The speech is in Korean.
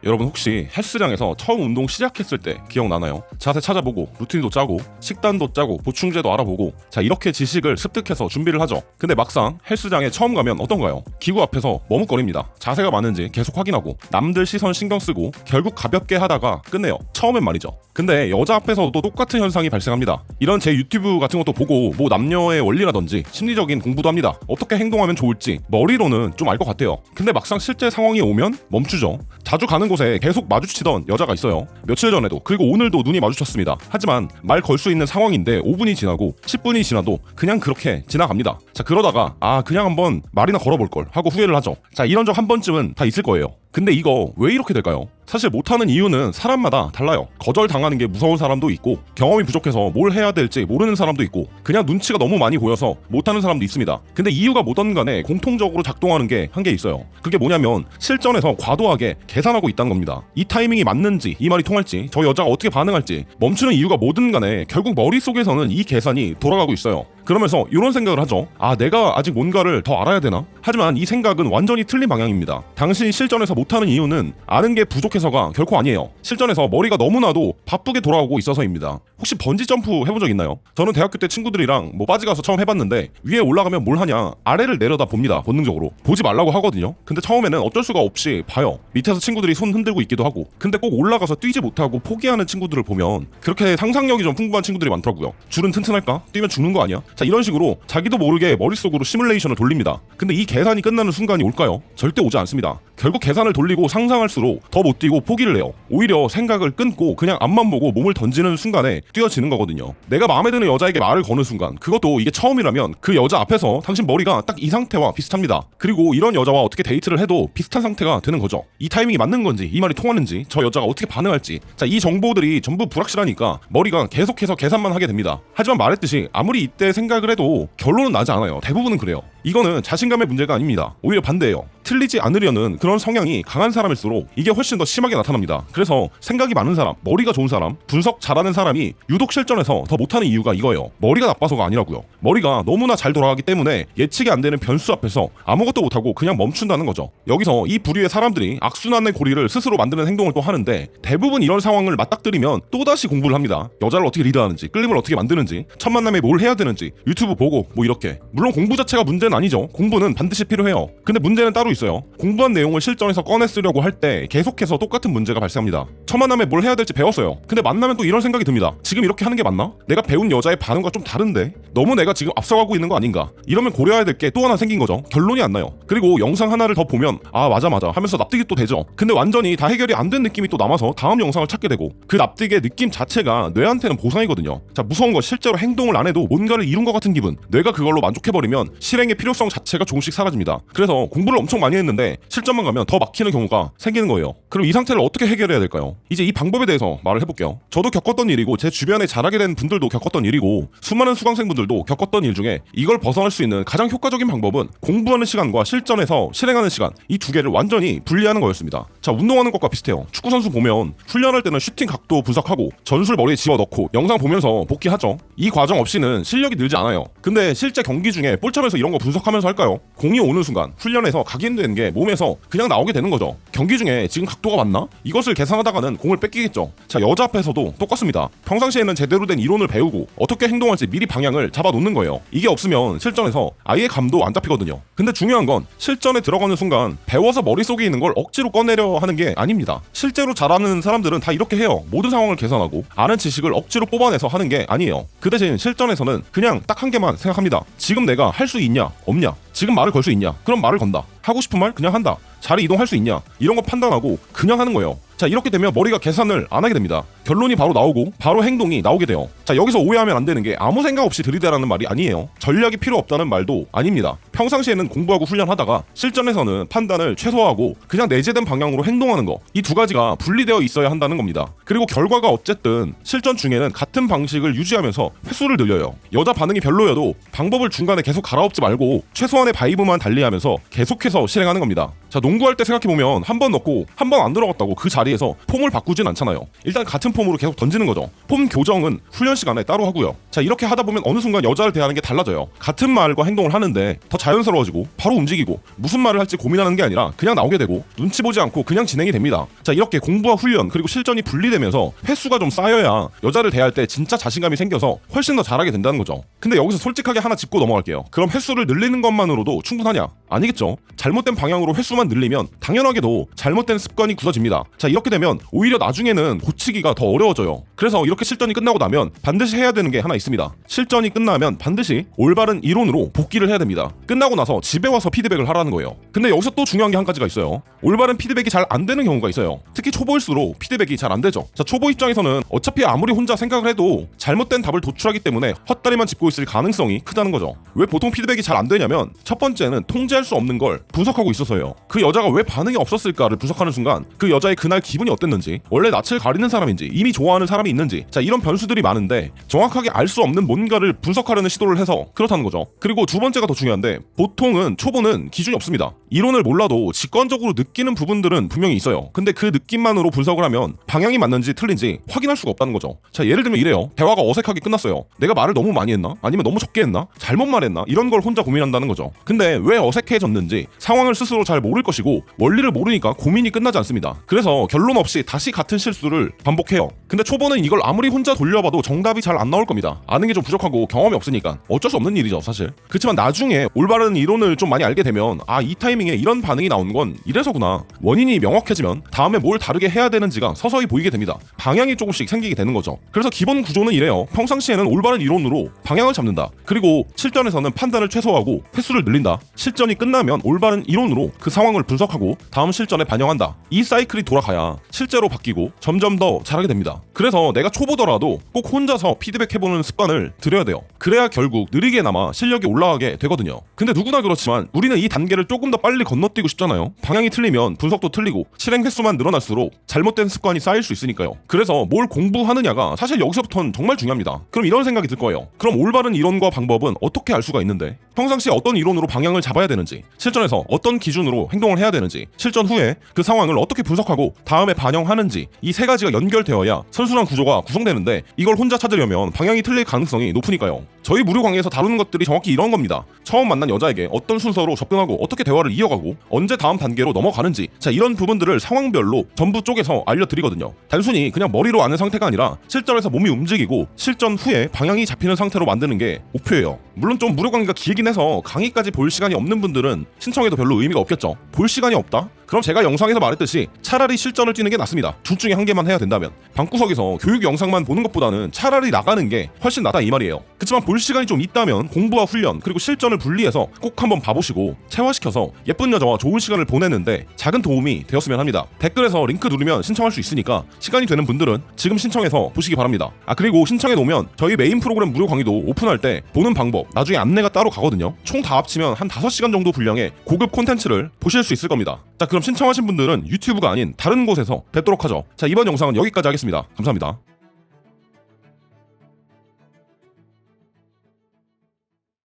여러분 혹시 헬스장에서 처음 운동 시작했을 때 기억나나요? 자세 찾아보고 루틴도 짜고 식단도 짜고 보충제도 알아보고 자 이렇게 지식을 습득해서 준비를 하죠. 근데 막상 헬스장에 처음 가면 어떤가요? 기구 앞에서 머뭇거립니다. 자세가 맞는지 계속 확인하고 남들 시선 신경 쓰고 결국 가볍게 하다가 끝내요. 처음엔 말이죠. 근데 여자 앞에서도 똑같은 현상이 발생합니다. 이런 제 유튜브 같은 것도 보고 뭐 남녀의 원리라든지 심리적인 공부도 합니다. 어떻게 행동하면 좋을지 머리로는 좀 알 것 같아요. 근데 막상 실제 상황이 오면 멈추죠. 자주 가는 곳에 계속 마주치던 여자가 있어요. 며칠 전에도 그리고 오늘도 눈이 마주쳤습니다. 하지만 말 걸 수 있는 상황인데 5분이 지나고 10분이 지나도 그냥 그렇게 지나갑니다. 자 그러다가 그냥 한번 말이나 걸어볼걸 하고 후회를 하죠. 자 이런 적 한 번쯤은 다 있을 거예요. 근데 이거 왜 이렇게 될까요? 사실 못하는 이유는 사람마다 달라요. 거절당하는 게 무서운 사람도 있고 경험이 부족해서 뭘 해야 될지 모르는 사람도 있고 그냥 눈치가 너무 많이 보여서 못하는 사람도 있습니다. 근데 이유가 뭐든 간에 공통적으로 작동하는 게 한 개 있어요. 그게 뭐냐면 실전에서 과도하게 계산하고 있다는 겁니다. 이 타이밍이 맞는지 이 말이 통할지 저 여자가 어떻게 반응할지 멈추는 이유가 뭐든 간에 결국 머릿속에서는 이 계산이 돌아가고 있어요. 그러면서 이런 생각을 하죠. 내가 아직 뭔가를 더 알아야 되나? 하지만 이 생각은 완전히 틀린 방향입니다. 당신이 실전에서 못하는 이유는 아는 게 부족해서가 결코 아니에요. 실전에서 머리가 너무나도 바쁘게 돌아오고 있어서입니다. 혹시 번지 점프 해본 적 있나요? 저는 대학교 때 친구들이랑 빠지 가서 처음 해봤는데 위에 올라가면 뭘 하냐 아래를 내려다 봅니다. 본능적으로 보지 말라고 하거든요. 근데 처음에는 어쩔 수가 없이 봐요. 밑에서 친구들이 손 흔들고 있기도 하고 근데 꼭 올라가서 뛰지 못하고 포기하는 친구들을 보면 그렇게 상상력이 좀 풍부한 친구들이 많더라고요. 줄은 튼튼할까? 뛰면 죽는 거 아니야? 자 이런 식으로 자기도 모르게 머릿속으로 시뮬레이션을 돌립니다. 근데 이 계산이 끝나는 순간이 올까요? 절대 오지 않습니다. 결국 계산을 돌리고 상상할수록 더 못 뛰고 포기를 해요. 오히려 생각을 끊고 그냥 앞만 보고 몸을 던지는 순간에 뛰어지는 거거든요. 내가 마음에 드는 여자에게 말을 거는 순간 그것도 이게 처음이라면 그 여자 앞에서 당신 머리가 딱 이 상태와 비슷합니다. 그리고 이런 여자와 어떻게 데이트를 해도 비슷한 상태가 되는 거죠. 이 타이밍이 맞는 건지 이 말이 통하는지 저 여자가 어떻게 반응할지 자 이 정보들이 전부 불확실하니까 머리가 계속해서 계산만 하게 됩니다. 하지만 말했듯이 아무리 이때 생각을 해도 결론은 나지 않아요. 대부분은 그래요. 이거는 자신감의 문제가 아닙니다. 오히려 반대예요. 틀리지 않으려는 그런 성향이 강한 사람일수록 이게 훨씬 더 심하게 나타납니다. 그래서 생각이 많은 사람, 머리가 좋은 사람, 분석 잘하는 사람이 유독 실전에서 더 못하는 이유가 이거예요. 머리가 나빠서가 아니라고요. 머리가 너무나 잘 돌아가기 때문에 예측이 안 되는 변수 앞에서 아무것도 못하고 그냥 멈춘다는 거죠. 여기서 이 부류의 사람들이 악순환의 고리를 스스로 만드는 행동을 또 하는데 대부분 이런 상황을 맞닥뜨리면 또다시 공부를 합니다. 여자를 어떻게 리드하는지, 끌림을 어떻게 만드는지, 첫 만남에 뭘 해야 되는지, 유튜브 보고 이렇게. 물론 공부 자체가 문제는 아니죠. 공부는 반드시 필요해요. 근데 문제는 따로 있어요. 공부한 내용을 실전에서 꺼내 쓰려고 할 때 계속해서 똑같은 문제가 발생합니다. 첫 만남에 뭘 해야 될지 배웠어요. 근데 만나면 또 이런 생각이 듭니다. 지금 이렇게 하는 게 맞나? 내가 배운 여자의 반응과 좀 다른데? 너무 내가 지금 앞서가고 있는 거 아닌가? 이러면 고려해야 될 게 또 하나 생긴 거죠. 결론이 안 나요. 그리고 영상 하나를 더 보면 맞아 하면서 납득이 또 되죠. 근데 완전히 다 해결이 안 된 느낌이 또 남아서 다음 영상을 찾게 되고 그 납득의 느낌 자체가 뇌한테는 보상이거든요. 자 무서운 거 실제로 행동을 안 해도 뭔가를 이룬 것 같은 기분 뇌가 그걸로 만족해버리면 실행의 필요성 자체가 조금씩 사라집니다. 그래서 공부를 엄청 많이 했는데 실전만 가면 더 막히는 경우가 생기는 거예요. 그럼 이 상태를 어떻게 해결해야 될까요? 이제 이 방법에 대해서 말을 해볼게요. 저도 겪었던 일이고 제 주변에 잘하게 된 분들도 겪었던 일이고 수많은 수강생분들도 겪었던 일 중에 이걸 벗어날 수 있는 가장 효과적인 방법은 공부하는 시간과 실전에서 실행하는 시간 이 두 개를 완전히 분리하는 거였습니다. 자 운동하는 것과 비슷해요. 축구선수 보면 훈련할 때는 슈팅 각도 분석하고 전술 머리에 집어넣고 영상 보면서 복귀하죠. 이 과정 없이는 실력이 늘지 않아요. 근데 실제 경기 중에 볼참에서 이런 거 분석하면서 할까요? 공이 오는 순간 훈련에서 각인된 게 몸에서 그냥 나오게 되는 거죠. 경기 중에 지금 각도가 맞나? 이것을 계산하다가는 공을 뺏기겠죠. 자 여자 앞에서도 똑같습니다. 평상시에는 제대로 된 이론을 배우고 어떻게 행동할지 미리 방향을 잡아놓는 거예요. 이게 없으면 실전에서 아예 감도 안 잡히거든요. 근데 중요한 건 실전에 들어가는 순간 배워서 머릿속에 있는 걸 억지로 꺼내려 하는 게 아닙니다. 실제로 잘하는 사람들은 다 이렇게 해요. 모든 상황을 계산하고 아는 지식을 억지로 뽑아내서 하는 게 아니에요. 그 대신 실전에서는 그냥 딱 한 개만 생각합니다. 지금 내가 할 수 있냐 없냐, 지금 말을 걸 수 있냐 그럼 말을 건다, 하고 싶은 말 그냥 한다, 자리 이동할 수 있냐 이런 거 판단하고 그냥 하는 거예요. 자 이렇게 되면 머리가 계산을 안 하게 됩니다. 결론이 바로 나오고 바로 행동이 나오게 돼요. 자 여기서 오해하면 안 되는 게 아무 생각 없이 들이대라는 말이 아니에요. 전략이 필요 없다는 말도 아닙니다. 평상시에는 공부하고 훈련하다가 실전에서는 판단을 최소화하고 그냥 내재된 방향으로 행동하는 거 이 두 가지가 분리되어 있어야 한다는 겁니다. 그리고 결과가 어쨌든 실전 중에는 같은 방식을 유지하면서 횟수를 늘려요. 여자 반응이 별로여도 방법을 중간에 계속 갈아엎지 말고 최소한의 바이브만 달리하면서 계속해서 실행하는 겁니다. 자 농구할 때 생각해보면 한 번 넣고 한 번 안 들어갔다고 그 자리에서 폼을 바꾸진 않잖아요. 일단 같은 폼으로 계속 던지는 거죠. 폼 교정은 훈련 시간에 따로 하고요. 자, 이렇게 하다 보면 어느 순간 여자를 대하는 게 달라져요. 같은 말과 행동을 하는데 더 자연스러워지고 바로 움직이고 무슨 말을 할지 고민하는 게 아니라 그냥 나오게 되고 눈치 보지 않고 그냥 진행이 됩니다. 자, 이렇게 공부와 훈련 그리고 실전이 분리되면서 횟수가 좀 쌓여야 여자를 대할 때 진짜 자신감이 생겨서 훨씬 더 잘하게 된다는 거죠. 근데 여기서 솔직하게 하나 짚고 넘어갈게요. 그럼 횟수를 늘리는 것만으로도 충분하냐? 아니겠죠. 잘못된 방향으로 횟수만 늘리면 당연하게도 잘못된 습관이 굳어집니다. 자, 이렇게 되면 오히려 나중에는 고치기가 더 어려워져요. 그래서 이렇게 실전이 끝나고 나면 반드시 해야 되는 게 하나 있습니다. 실전이 끝나면 반드시 올바른 이론으로 복기를 해야 됩니다. 끝나고 나서 집에 와서 피드백을 하라는 거예요. 근데 여기서 또 중요한 게 한 가지가 있어요. 올바른 피드백이 잘 안 되는 경우가 있어요. 특히 초보일수록 피드백이 잘 안 되죠. 자, 초보 입장에서는 어차피 아무리 혼자 생각을 해도 잘못된 답을 도출하기 때문에 헛다리만 짚고 있을 가능성이 크다는 거죠. 왜 보통 피드백이 잘 안 되냐면 첫 번째는 통제할 수 없는 걸 분석하고 있어서예요. 그 여자가 왜 반응이 없었을까를 분석하는 순간 그 여자의 그날 기분이 어땠는지, 원래 낯을 가리는 사람인지, 이미 좋아하는 사람이 있는지, 자, 이런 변수들이 많은데 정확하게 알 수 없는 뭔가를 분석하려는 시도를 해서 그렇다는 거죠. 그리고 두 번째가 더 중요한데 보통은 초보는 기준이 없습니다. 이론을 몰라도 직관적으로 느끼는 부분들은 분명히 있어요. 근데 그 느낌만으로 분석을 하면 방향이 맞는지 틀린지 확인할 수가 없다는 거죠. 자, 예를 들면 이래요. 대화가 어색하게 끝났어요. 내가 말을 너무 많이 했나? 아니면 너무 적게 했나? 잘못 말했나? 이런 걸 혼자 고민한다는 거죠. 근데 왜 어색해졌는지 상황을 스스로 잘 모를 것이고 원리를 모르니까 고민이 끝나지 않습니다. 그래서 결론 없이 다시 같은 실수를 반복해요. 근데 초보는 이걸 아무리 혼자 돌려봐도 정답이 잘 안 나올 겁니다. 아는 게 좀 부족하고 경험이 없으니까 어쩔 수 없는 일이죠, 사실. 그렇지만 나중에 올바른 이론을 좀 많이 알게 되면 이 타이밍에 이런 반응이 나오는 건 이래서구나. 원인이 명확해지면 다음에 뭘 다르게 해야 되는지가 서서히 보이게 됩니다. 방향이 조금씩 생기게 되는 거죠. 그래서 기본 구조는 이래요. 평상시에는 올바른 이론으로 방향을 잡는다. 그리고 실전에서는 판단을 최소화하고 횟수를 늘린다. 실전이 끝나면 올바른 이론으로 그 상황을 분석하고 다음 실전에 반영한다. 이 사이클이 돌아가야 실제로 바뀌고 점점 더 잘하게 됩니다. 그래서 내가 초보더라도 꼭 혼자서 피드백해보는 습관을 들여야 돼요. 그래야 결국 느리게나마 실력이 올라가게 되거든요. 근데 누구나 그렇지만 우리는 이 단계를 조금 더 빨리 건너뛰고 싶잖아요. 방향이 틀리면 분석도 틀리고 실행 횟수만 늘어날수록 잘못된 습관이 쌓일 수 있으니까요. 그래서 뭘 공부하느냐가 사실 여기서부터는 정말 중요합니다. 그럼 이런 생각이 들 거예요. 그럼 올바른 이론과 방법은 어떻게 알 수가 있는데? 평상시에 어떤 이론으로 방향을 잡아야 되는지, 실전에서 어떤 기준으로 행동을 해야 되는지, 실전 후에 그 상황을 어떻게 분석하고 다음에 반영하는지, 이 세 가지가 연결되어야 선순환 구조가 구성되는데 이걸 혼자 찾으려면 방향이 틀릴 가능성이 높으니까요. 저희 무료 강의에서 다루는 것들이 정확히 이런 겁니다. 처음 만난 여자에게 어떤 순서로 접근하고 어떻게 대화를 이어가고 언제 다음 단계로 넘어가는지, 자, 이런 부분들을 상황별로 전부 쪼개서 알려드리거든요. 단순히 그냥 머리로 아는 상태가 아니라 실전에서 몸이 움직이고 실전 후에 방향이 잡히는 상태로 만드는 게 목표예요. 물론 좀 무료 강의가 길긴 해서 강의까지 볼 시간이 없는 분들은 신청해도 별로 의미가 없겠죠. 볼 시간이 없다? 그럼 제가 영상에서 말했듯이 차라리 실전을 뛰는 게 낫습니다. 둘 중에 한 개만 해야 된다면. 방구석에서 교육 영상만 보는 것보다는 차라리 나가는 게 훨씬 낫다 이 말이에요. 그렇지만 볼 시간이 좀 있다면 공부와 훈련 그리고 실전을 분리해서 꼭 한번 봐보시고 체화시켜서 예쁜 여자와 좋은 시간을 보내는데 작은 도움이 되었으면 합니다. 댓글에서 링크 누르면 신청할 수 있으니까 시간이 되는 분들은 지금 신청해서 보시기 바랍니다. 그리고 신청해 놓으면 저희 메인 프로그램 무료 강의도 오픈할 때 보는 방법 나중에 안내가 따로 가거든요. 총 다 합치면 한 5시간 정도 분량의 고급 콘텐츠를 보실 수 있을 겁니다. 자, 그럼 신청하신 분들은 유튜브가 아닌 다른 곳에서 뵙도록 하죠. 자, 이번 영상은 여기까지 하겠습니다. 감사합니다.